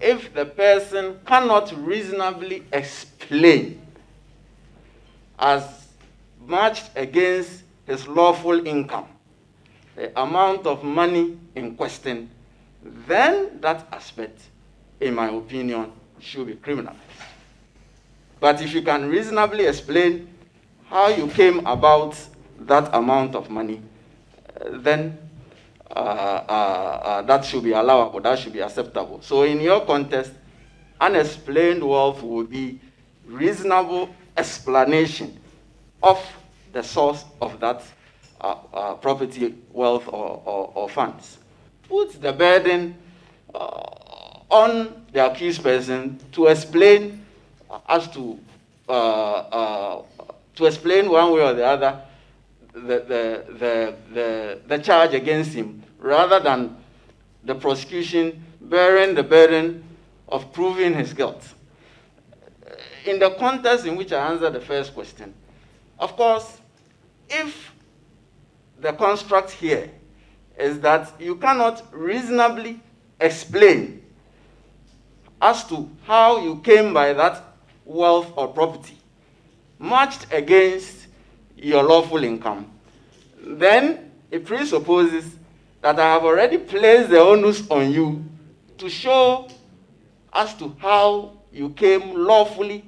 if the person cannot reasonably explain as matched against his lawful income the amount of money in question, then that aspect, in my opinion, should be criminalized. But if you can reasonably explain how you came about that amount of money, then that should be allowable, that should be acceptable. So in your context, unexplained wealth would be reasonable explanation of the source of that property, wealth, or funds. Put the burden on the accused person to explain as to explain one way or the other the charge against him, rather than the prosecution bearing the burden of proving his guilt. In the context in which I answered the first question, of course, if the construct here is that you cannot reasonably explain as to how you came by that wealth or property matched against your lawful income, then it presupposes that I have already placed the onus on you to show as to how you came lawfully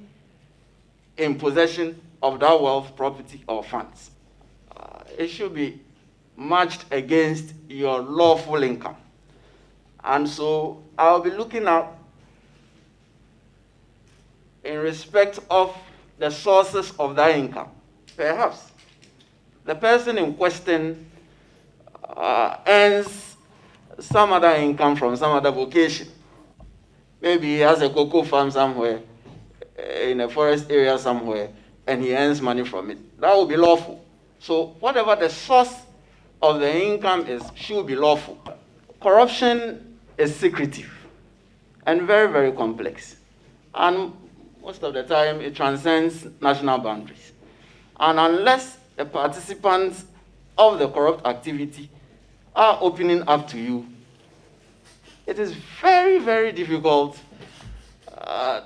in possession of that wealth, property, or funds. It should be matched against your lawful income. And so I'll be looking at, in respect of the sources of that income. Perhaps the person in question earns some other income from some other vocation. Maybe he has a cocoa farm somewhere, in a forest area somewhere, and he earns money from it. That would be lawful. So whatever the source of the income is, should be lawful. Corruption is secretive and very, very complex. And most of the time, it transcends national boundaries. And unless the participants of the corrupt activity are opening up to you, it is very, very difficult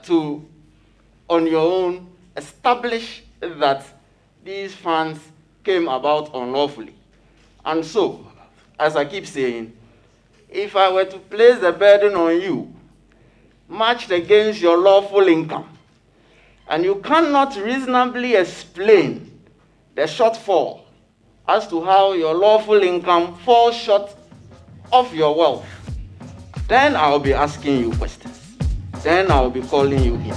to, on your own, establish that these funds came about unlawfully. And so, as I keep saying, if I were to place the burden on you, matched against your lawful income, and you cannot reasonably explain the shortfall as to how your lawful income falls short of your wealth, then I'll be asking you questions. Then I'll be calling you in.